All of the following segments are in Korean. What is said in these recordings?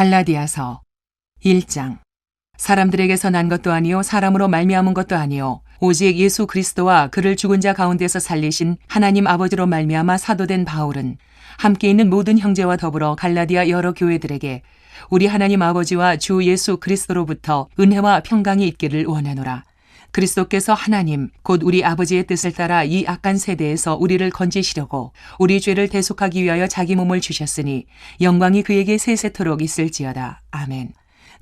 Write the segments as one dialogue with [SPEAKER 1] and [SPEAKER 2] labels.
[SPEAKER 1] 갈라디아서 1장. 사람들에게서 난 것도 아니요 사람으로 말미암은 것도 아니요 오직 예수 그리스도와 그를 죽은 자 가운데서 살리신 하나님 아버지로 말미암아 사도된 바울은 함께 있는 모든 형제와 더불어 갈라디아 여러 교회들에게 우리 하나님 아버지와 주 예수 그리스도로부터 은혜와 평강이 있기를 원하노라. 그리스도께서 하나님 곧 우리 아버지의 뜻을 따라 이 악한 세대에서 우리를 건지시려고 우리 죄를 대속하기 위하여 자기 몸을 주셨으니 영광이 그에게 세세토록 있을지어다. 아멘.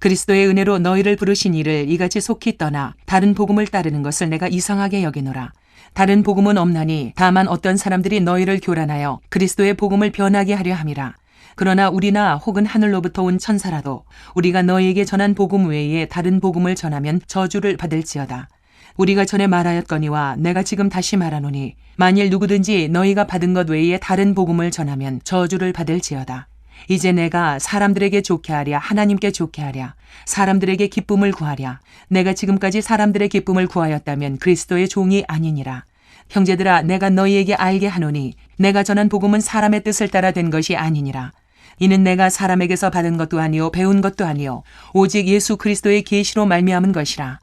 [SPEAKER 1] 그리스도의 은혜로 너희를 부르신 이를 이같이 속히 떠나 다른 복음을 따르는 것을 내가 이상하게 여기노라. 다른 복음은 없나니 다만 어떤 사람들이 너희를 교란하여 그리스도의 복음을 변하게 하려 함이라. 그러나 우리나 혹은 하늘로부터 온 천사라도 우리가 너희에게 전한 복음 외에 다른 복음을 전하면 저주를 받을지어다. 우리가 전에 말하였거니와 내가 지금 다시 말하노니 만일 누구든지 너희가 받은 것 외에 다른 복음을 전하면 저주를 받을지어다. 이제 내가 사람들에게 좋게 하랴 하나님께 좋게 하랴 사람들에게 기쁨을 구하랴 내가 지금까지 사람들의 기쁨을 구하였다면 그리스도의 종이 아니니라. 형제들아 내가 너희에게 알게 하노니 내가 전한 복음은 사람의 뜻을 따라 된 것이 아니니라. 이는 내가 사람에게서 받은 것도 아니요 배운 것도 아니요 오직 예수 그리스도의 계시로 말미암은 것이라.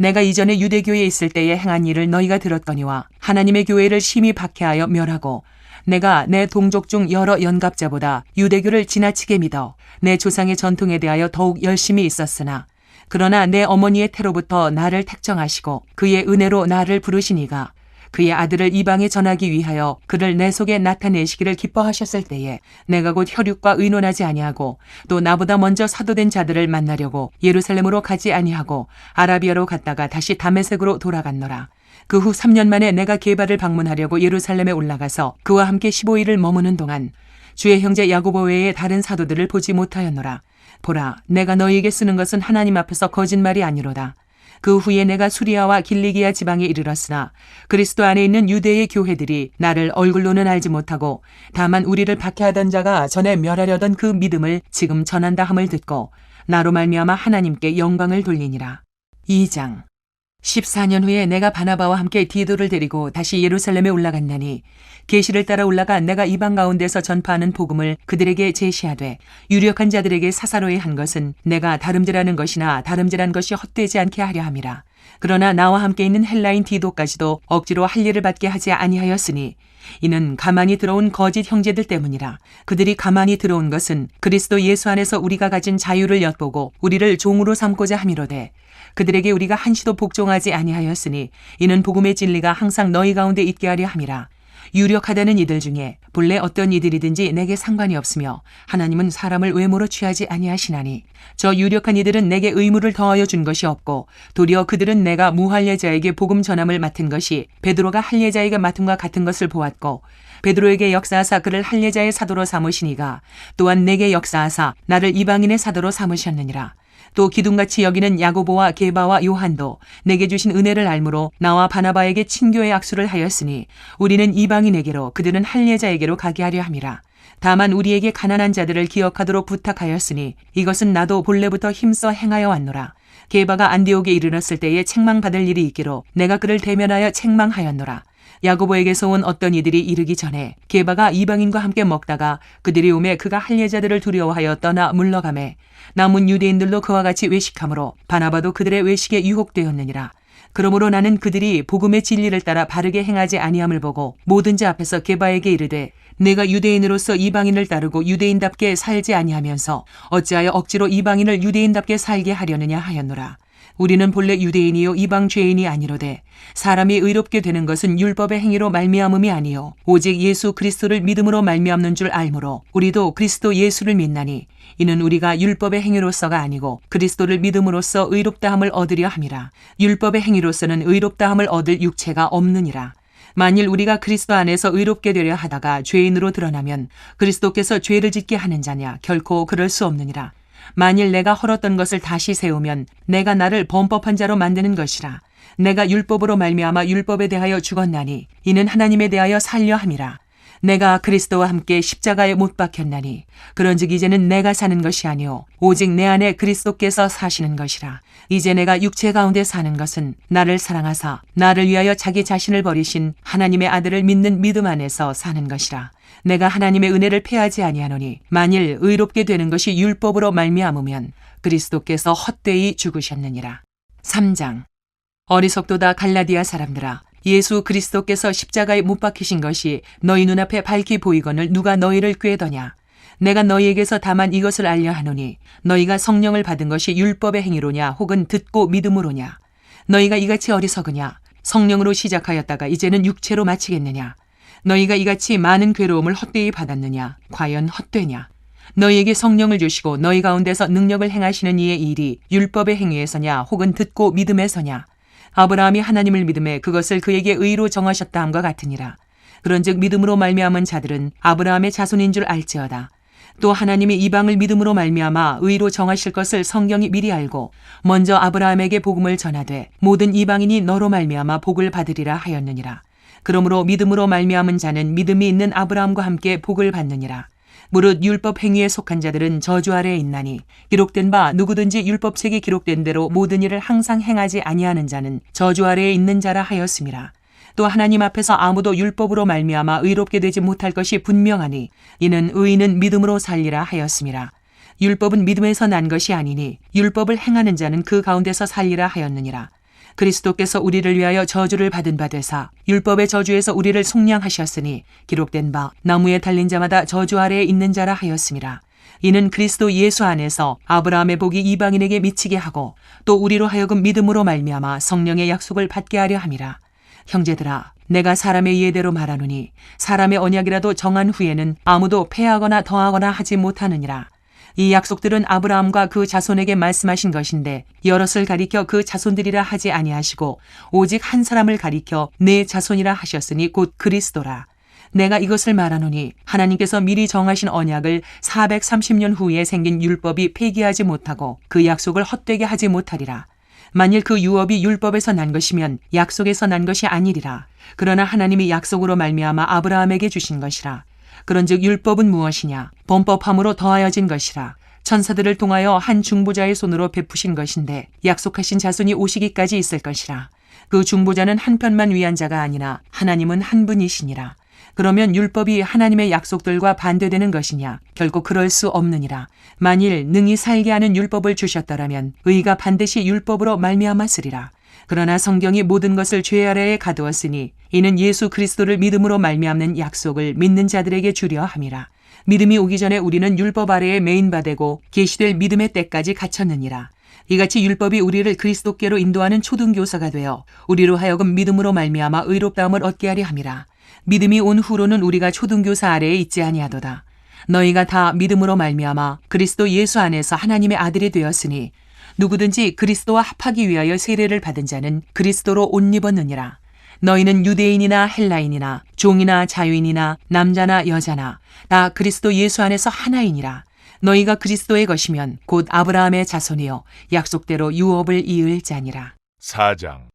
[SPEAKER 1] 내가 이전에 유대교에 있을 때에 행한 일을 너희가 들었거니와 하나님의 교회를 심히 박해하여 멸하고 내가 내 동족 중 여러 연갑자보다 유대교를 지나치게 믿어 내 조상의 전통에 대하여 더욱 열심히 있었으나 그러나 내 어머니의 태로부터 나를 택정하시고 그의 은혜로 나를 부르시니가 그의 아들을 이방에 전하기 위하여 그를 내 속에 나타내시기를 기뻐하셨을 때에 내가 곧 혈육과 의논하지 아니하고 또 나보다 먼저 사도된 자들을 만나려고 예루살렘으로 가지 아니하고 아라비아로 갔다가 다시 다메섹으로 돌아갔노라. 그 후 3년 만에 내가 게바를 방문하려고 예루살렘에 올라가서 그와 함께 15일을 머무는 동안 주의 형제 야고보 외에 다른 사도들을 보지 못하였노라. 보라, 내가 너희에게 쓰는 것은 하나님 앞에서 거짓말이 아니로다. 그 후에 내가 수리아와 길리기아 지방에 이르렀으나 그리스도 안에 있는 유대의 교회들이 나를 얼굴로는 알지 못하고 다만 우리를 박해하던 자가 전에 멸하려던 그 믿음을 지금 전한다 함을 듣고 나로 말미암아 하나님께 영광을 돌리니라. 2장. 14년 후에 내가 바나바와 함께 디도를 데리고 다시 예루살렘에 올라갔나니 계시를 따라 올라가 내가 이방 가운데서 전파하는 복음을 그들에게 제시하되 유력한 자들에게 사사로이 한 것은 내가 다름질하는 것이나 다름질한 것이 헛되지 않게 하려 함이라. 그러나 나와 함께 있는 헬라인 디도까지도 억지로 할 일을 받게 하지 아니하였으니 이는 가만히 들어온 거짓 형제들 때문이라. 그들이 가만히 들어온 것은 그리스도 예수 안에서 우리가 가진 자유를 엿보고 우리를 종으로 삼고자 함이로되 그들에게 우리가 한시도 복종하지 아니하였으니 이는 복음의 진리가 항상 너희 가운데 있게 하려 함이라. 유력하다는 이들 중에 본래 어떤 이들이든지 내게 상관이 없으며 하나님은 사람을 외모로 취하지 아니하시나니 저 유력한 이들은 내게 의무를 더하여 준 것이 없고 도리어 그들은 내가 무할례자에게 복음 전함을 맡은 것이 베드로가 할례자에게 맡음과 같은 것을 보았고 베드로에게 역사하사 그를 할례자의 사도로 삼으시니가 또한 내게 역사하사 나를 이방인의 사도로 삼으셨느니라. 또 기둥같이 여기는 야고보와 게바와 요한도 내게 주신 은혜를 알므로 나와 바나바에게 친교의 악수를 하였으니 우리는 이방인에게로 그들은 할례자에게로 가게 하려 함이라. 다만 우리에게 가난한 자들을 기억하도록 부탁하였으니 이것은 나도 본래부터 힘써 행하여 왔노라. 게바가 안디옥에 이르렀을 때에 책망받을 일이 있기로 내가 그를 대면하여 책망하였노라. 야고보에게서 온 어떤 이들이 이르기 전에 게바가 이방인과 함께 먹다가 그들이 오매 그가 할례자들을 두려워하여 떠나 물러가매 남은 유대인들도 그와 같이 외식하므로 바나바도 그들의 외식에 유혹되었느니라. 그러므로 나는 그들이 복음의 진리를 따라 바르게 행하지 아니함을 보고 모든 자 앞에서 게바에게 이르되 내가 유대인으로서 이방인을 따르고 유대인답게 살지 아니하면서 어찌하여 억지로 이방인을 유대인답게 살게 하려느냐 하였노라. 우리는 본래 유대인이요 이방 죄인이 아니로되 사람이 의롭게 되는 것은 율법의 행위로 말미암음이 아니요 오직 예수 그리스도를 믿음으로 말미암는 줄 알므로 우리도 그리스도 예수를 믿나니 이는 우리가 율법의 행위로서가 아니고 그리스도를 믿음으로써 의롭다함을 얻으려 함이라. 율법의 행위로서는 의롭다함을 얻을 육체가 없느니라. 만일 우리가 그리스도 안에서 의롭게 되려 하다가 죄인으로 드러나면 그리스도께서 죄를 짓게 하는 자냐 결코 그럴 수 없느니라. 만일 내가 헐었던 것을 다시 세우면 내가 나를 범법한 자로 만드는 것이라. 내가 율법으로 말미암아 율법에 대하여 죽었나니 이는 하나님에 대하여 살려 함이라. 내가 그리스도와 함께 십자가에 못 박혔나니 그런즉 이제는 내가 사는 것이 아니요 오직 내 안에 그리스도께서 사시는 것이라. 이제 내가 육체 가운데 사는 것은 나를 사랑하사 나를 위하여 자기 자신을 버리신 하나님의 아들을 믿는 믿음 안에서 사는 것이라. 내가 하나님의 은혜를 패하지 아니하노니 만일 의롭게 되는 것이 율법으로 말미암으면 그리스도께서 헛되이 죽으셨느니라. 3장. 어리석도다 갈라디아 사람들아, 예수 그리스도께서 십자가에 못 박히신 것이 너희 눈앞에 밝히 보이거늘 누가 너희를 꾀더냐. 내가 너희에게서 다만 이것을 알려 하노니 너희가 성령을 받은 것이 율법의 행위로냐 혹은 듣고 믿음으로냐. 너희가 이같이 어리석으냐. 성령으로 시작하였다가 이제는 육체로 마치겠느냐. 너희가 이같이 많은 괴로움을 헛되이 받았느냐. 과연 헛되냐. 너희에게 성령을 주시고 너희 가운데서 능력을 행하시는 이의 일이 율법의 행위에서냐 혹은 듣고 믿음에서냐. 아브라함이 하나님을 믿음에 그것을 그에게 의로 정하셨다 함과 같으니라. 그런즉 믿음으로 말미암은 자들은 아브라함의 자손인 줄 알지어다. 또 하나님이 이방을 믿음으로 말미암아 의로 정하실 것을 성경이 미리 알고 먼저 아브라함에게 복음을 전하되 모든 이방인이 너로 말미암아 복을 받으리라 하였느니라. 그러므로 믿음으로 말미암은 자는 믿음이 있는 아브라함과 함께 복을 받느니라. 무릇 율법 행위에 속한 자들은 저주 아래에 있나니 기록된 바 누구든지 율법책에 기록된 대로 모든 일을 항상 행하지 아니하는 자는 저주 아래에 있는 자라 하였음이라. 또 하나님 앞에서 아무도 율법으로 말미암아 의롭게 되지 못할 것이 분명하니 이는 의인은 믿음으로 살리라 하였음이라. 율법은 믿음에서 난 것이 아니니 율법을 행하는 자는 그 가운데서 살리라 하였느니라. 그리스도께서 우리를 위하여 저주를 받은 바 되사 율법의 저주에서 우리를 속량하셨으니 기록된 바 나무에 달린 자마다 저주 아래에 있는 자라 하였음이라. 이는 그리스도 예수 안에서 아브라함의 복이 이방인에게 미치게 하고 또 우리로 하여금 믿음으로 말미암아 성령의 약속을 받게 하려 함이라. 형제들아, 내가 사람의 예대로 말하노니 사람의 언약이라도 정한 후에는 아무도 패하거나 더하거나 하지 못하느니라. 이 약속들은 아브라함과 그 자손에게 말씀하신 것인데 여럿을 가리켜 그 자손들이라 하지 아니하시고 오직 한 사람을 가리켜 내 자손이라 하셨으니 곧 그리스도라. 내가 이것을 말하노니 하나님께서 미리 정하신 언약을 430년 후에 생긴 율법이 폐기하지 못하고 그 약속을 헛되게 하지 못하리라. 만일 그 유업이 율법에서 난 것이면 약속에서 난 것이 아니리라. 그러나 하나님이 약속으로 말미암아 아브라함에게 주신 것이라. 그런즉 율법은 무엇이냐? 범법함으로 더하여진 것이라. 천사들을 통하여 한 중보자의 손으로 베푸신 것인데 약속하신 자손이 오시기까지 있을 것이라. 그 중보자는 한편만 위한 자가 아니라 하나님은 한 분이시니라. 그러면 율법이 하나님의 약속들과 반대되는 것이냐? 결코 그럴 수 없느니라. 만일 능히 살게 하는 율법을 주셨더라면 의가 반드시 율법으로 말미암았으리라. 그러나 성경이 모든 것을 죄 아래에 가두었으니 이는 예수 그리스도를 믿음으로 말미암는 약속을 믿는 자들에게 주려 함이라. 믿음이 오기 전에 우리는 율법 아래에 매인 바 되고 계시될 믿음의 때까지 갇혔느니라. 이같이 율법이 우리를 그리스도께로 인도하는 초등교사가 되어 우리로 하여금 믿음으로 말미암아 의롭다함을 얻게 하려 함이라. 믿음이 온 후로는 우리가 초등교사 아래에 있지 아니하도다. 너희가 다 믿음으로 말미암아 그리스도 예수 안에서 하나님의 아들이 되었으니 누구든지 그리스도와 합하기 위하여 세례를 받은 자는 그리스도로 옷 입었느니라. 너희는 유대인이나 헬라인이나 종이나 자유인이나 남자나 여자나 다 그리스도 예수 안에서 하나이니라. 너희가 그리스도의 것이면 곧 아브라함의 자손이요 약속대로 유업을 이을 자니라.
[SPEAKER 2] 4장.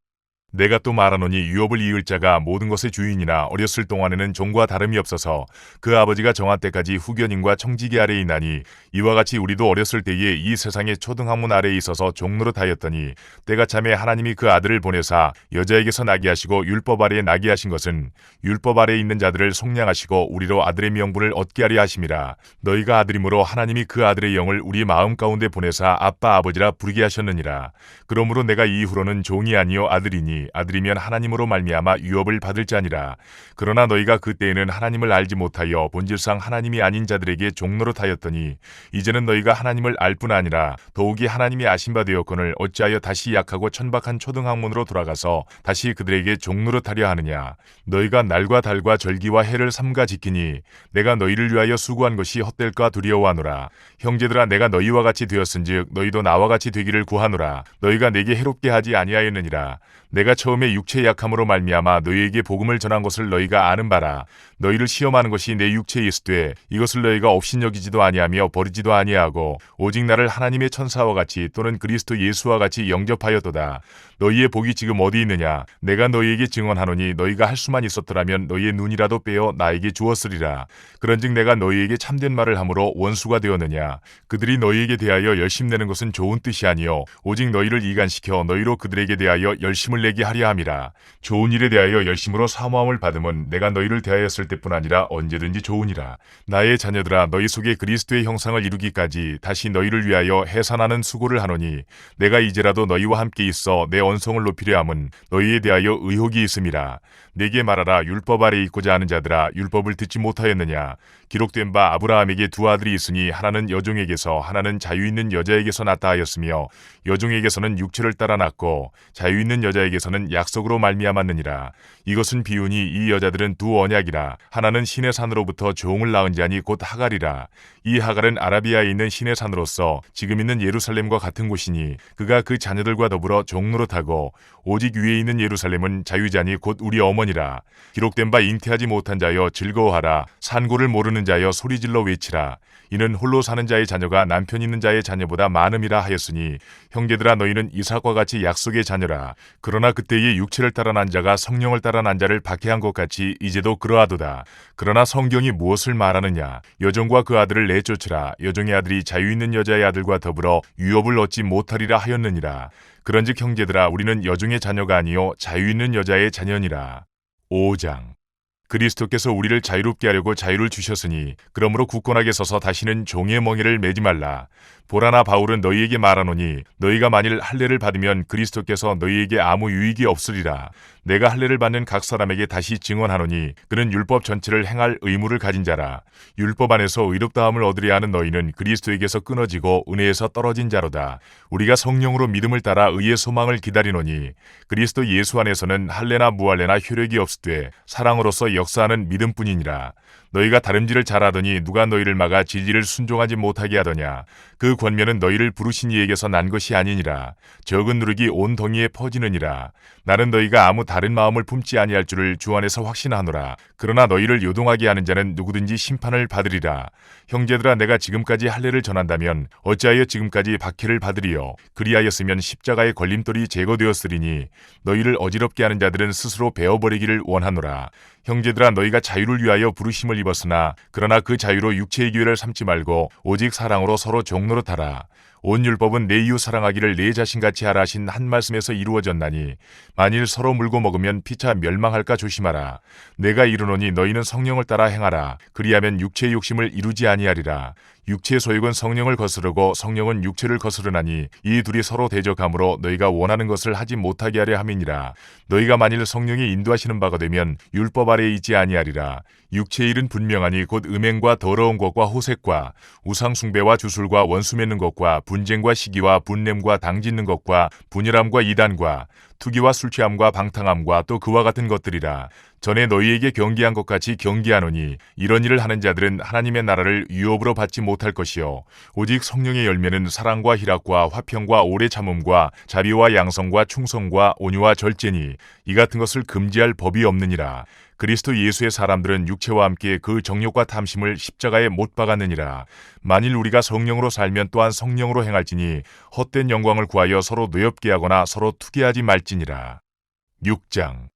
[SPEAKER 2] 내가 또 말하노니 유업을 이을 자가 모든 것의 주인이나 어렸을 동안에는 종과 다름이 없어서 그 아버지가 정한 때까지 후견인과 청지기 아래에 있나니 이와 같이 우리도 어렸을 때에 이 세상의 초등학문 아래에 있어서 종노릇하였더니 때가 참에 하나님이 그 아들을 보내사 여자에게서 나게 하시고 율법 아래에 나게 하신 것은 율법 아래에 있는 자들을 속량하시고 우리로 아들의 명분을 얻게 하려 하심이라. 너희가 아들이므로 하나님이 그 아들의 영을 우리 마음 가운데 보내사 아빠 아버지라 부르게 하셨느니라. 그러므로 내가 이후로는 종이 아니요 아들이니 아들이면 하나님으로 말미암아 유업을 받을 자니라. 그러나 너희가 그때에는 하나님을 알지 못하여 본질상 하나님이 아닌 자들에게 종노릇하였더니 이제는 너희가 하나님을 알 뿐 아니라 더욱이 하나님이 아신 바 되었거늘 어찌하여 다시 약하고 천박한 초등학문으로 돌아가서 다시 그들에게 종노릇하려 하느냐. 너희가 날과 달과 절기와 해를 삼가 지키니 내가 너희를 위하여 수고한 것이 헛될까 두려워하노라. 형제들아, 내가 너희와 같이 되었은즉 너희도 나와 같이 되기를 구하노라. 너희가 내게 해롭게 하지 아니하였느니라. 내가 처음에 육체의 약함으로 말미암아 너희에게 복음을 전한 것을 너희가 아는 바라. 너희를 시험하는 것이 내 육체에 있으되 이것을 너희가 업신여기지도 아니하며 버리지도 아니하고 오직 나를 하나님의 천사와 같이 또는 그리스도 예수와 같이 영접하였도다. 너희의 복이 지금 어디 있느냐? 내가 너희에게 증언하노니 너희가 할 수만 있었더라면 너희의 눈이라도 빼어 나에게 주었으리라. 그런즉 내가 너희에게 참된 말을 함으로 원수가 되었느냐? 그들이 너희에게 대하여 열심내는 것은 좋은 뜻이 아니요 오직 너희를 이간시켜 너희로 그들에게 대하여 열심을 내게 하려 함이라. 좋은 일에 대하여 열심으로 사모함을 받음은 내가 너희를 대하였을 때뿐 아니라 언제든지 좋으니라. 나의 자녀들아, 너희 속에 그리스도의 형상을 이루기까지 다시 너희를 위하여 해산하는 수고를 하노니 내가 이제라도 너희와 함께 있어 내 언성을 높이려 함은 너희에 대하여 의혹이 있음이라. 내게 말하라. 율법 아래 있고자 하는 자들아, 율법을 듣지 못하였느냐? 기록된 바 아브라함에게 두 아들이 있으니 하나는 여종에게서 하나는 자유 있는 여자에게서 낳다 하였으며 여종에게서는 육체를 따라 낳고 자유 있는 여자에게서는 약속으로 말미암았느니라. 이것은 비유니 이 여자들은 두 언약이라. 하나는 신의 산으로부터 종을 낳은 자니 곧 하갈이라. 이 하갈은 아라비아에 있는 신의 산으로서 지금 있는 예루살렘과 같은 곳이니 그가 그 자녀들과 더불어 종노릇하고 오직 위에 있는 예루살렘은 자유자니 곧 우리 어머니라. 기록된 바 잉태하지 못한 자여 즐거워하라. 산고를 모르는 자여 소리질러 외치라. 이는 홀로 사는 자의 자녀가 남편 있는 자의 자녀보다 많음이라 하였으니 형제들아, 너희는 이삭과 같이 약속의 자녀라. 그러나 그때의 육체를 따라 난 자가 성령을 따라 난 자를 박해한 것 같이 이제도 그러하도다. 그러나 성경이 무엇을 말하느냐? 여종과 그 아들을 내쫓으라. 여종의 아들이 자유 있는 여자의 아들과 더불어 유업을 얻지 못하리라 하였느니라. 그런즉 형제들아, 우리는 여종의 자녀가 아니요 자유 있는 여자의 자녀니라. 5장. 그리스도께서 우리를 자유롭게 하려고 자유를 주셨으니 그러므로 굳건하게 서서 다시는 종의 멍에를 매지 말라. 보라나 바울은 너희에게 말하노니 너희가 만일 할례를 받으면 그리스도께서 너희에게 아무 유익이 없으리라. 내가 할례를 받는 각 사람에게 다시 증언하노니 그는 율법 전체를 행할 의무를 가진 자라. 율법 안에서 의롭다함을 얻으려 하는 너희는 그리스도에게서 끊어지고 은혜에서 떨어진 자로다. 우리가 성령으로 믿음을 따라 의의 소망을 기다리노니 그리스도 예수 안에서는 할례나 무할례나 효력이 없으되 사랑으로서 역사하는 믿음뿐이니라. 너희가 다름질을 잘하더니 누가 너희를 막아 진리를 순종하지 못하게 하더냐? 그 권면은 너희를 부르신 이에게서 난 것이 아니니라. 적은 누룩이 온 덩이에 퍼지느니라. 나는 너희가 아무 다른 마음을 품지 아니할 줄을 주 안에서 확신하노라. 그러나 너희를 요동하게 하는 자는 누구든지 심판을 받으리라. 형제들아, 내가 지금까지 할례를 전한다면 어찌하여 지금까지 박해를 받으리요? 그리하였으면 십자가의 걸림돌이 제거되었으리니 너희를 어지럽게 하는 자들은 스스로 베어버리기를 원하노라. 형제들아, 너희가 자유를 위하여 부르심을 입었으나 그러나 그 자유로 육체의 기회를 삼지 말고 오직 사랑으로 서로 종노릇하라. 온 율법은 내 이웃 사랑하기를 내 자신같이 하라 하신 한 말씀에서 이루어졌나니 만일 서로 물고 먹으면 피차 멸망할까 조심하라. 내가 이르노니 너희는 성령을 따라 행하라. 그리하면 육체의 욕심을 이루지 아니하리라. 육체의 소욕은 성령을 거스르고 성령은 육체를 거스르나니 이 둘이 서로 대적하므로 너희가 원하는 것을 하지 못하게 하려 함이니라. 너희가 만일 성령이 인도하시는 바가 되면 율법 아래에 있지 아니하리라. 육체의 일은 분명하니 곧 음행과 더러운 것과 호색과 우상숭배와 주술과 원수 맺는 것과 분쟁과 시기와 분냄과 당짓는 것과 분열함과 이단과 투기와 술취함과 방탕함과 또 그와 같은 것들이라. 전에 너희에게 경계한 것 같이 경계하노니 이런 일을 하는 자들은 하나님의 나라를 유업으로 받지 못할 것이요 오직 성령의 열매는 사랑과 희락과 화평과 오래 참음과 자비와 양성과 충성과 온유와 절제니 이 같은 것을 금지할 법이 없느니라. 그리스도 예수의 사람들은 육체와 함께 그 정욕과 탐심을 십자가에 못 박았느니라. 만일 우리가 성령으로 살면 또한 성령으로 행할지니 헛된 영광을 구하여 서로 노엽게 하거나 서로 투기하지 말지니라. 6장.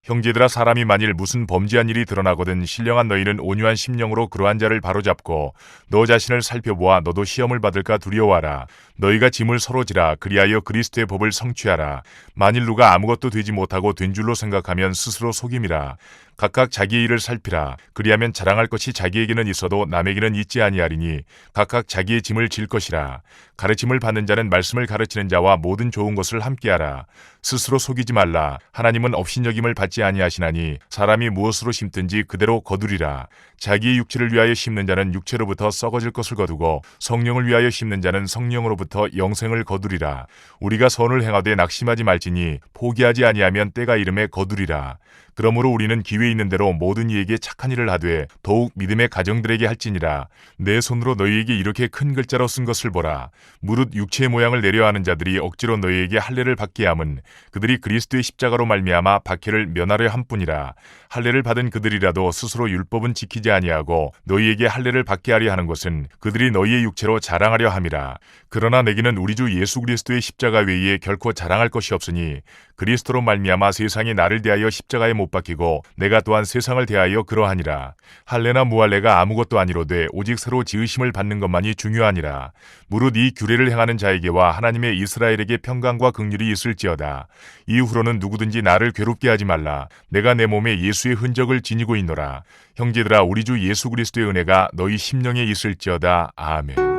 [SPEAKER 2] 형제들아, 사람이 만일 무슨 범죄한 일이 드러나거든 신령한 너희는 온유한 심령으로 그러한 자를 바로잡고 너 자신을 살펴보아 너도 시험을 받을까 두려워하라. 너희가 짐을 서로 지라. 그리하여 그리스도의 법을 성취하라. 만일 누가 아무것도 되지 못하고 된 줄로 생각하면 스스로 속임이라. 각각 자기의 일을 살피라. 그리하면 자랑할 것이 자기에게는 있어도 남에게는 있지 아니하리니 각각 자기의 짐을 질 것이라. 가르침을 받는 자는 말씀을 가르치는 자와 모든 좋은 것을 함께하라. 스스로 속이지 말라. 하나님은 업신여김을 받지 아니하시나니 사람이 무엇으로 심든지 그대로 거두리라. 자기의 육체를 위하여 심는 자는 육체로부터 썩어질 것을 거두고 성령을 위하여 심는 자는 성령으로부터 영생을 거두리라. 우리가 선을 행하되 낙심하지 말지니 포기하지 아니하면 때가 이름에 거두리라. 그러므로 우리는 기회 있는 대로 모든 이에게 착한 일을 하되 더욱 믿음의 가정들에게 할지니라. 내 손으로 너희에게 이렇게 큰 글자로 쓴 것을 보라. 무릇 육체의 모양을 내려하는 자들이 억지로 너희에게 할례를 받게 함은 그들이 그리스도의 십자가로 말미암아 박해를 면하려 함뿐이라. 할례를 받은 그들이라도 스스로 율법은 지키지 아니하고 너희에게 할례를 받게 하려 하는 것은 그들이 너희의 육체로 자랑하려 함이라. 그러나 내게는 우리 주 예수 그리스도의 십자가 외에 결코 자랑할 것이 없으니 그리스도로 말미암아 세상이 나를 대하여 십자가에 못 박히고 내가 또한 세상을 대하여 그러하니라. 할례나 무할례가 아무것도 아니로되 오직 새로 지으심을 받는 것만이 중요하니라. 무릇 이 규례를 행하는 자에게와 하나님의 이스라엘에게 평강과 긍휼이 있을지어다. 이후로는 누구든지 나를 괴롭게 하지 말라. 내가 내 몸에 예수의 흔적을 지니고 있노라. 형제들아, 우리 주 예수 그리스도의 은혜가 너희 심령에 있을지어다. 아멘.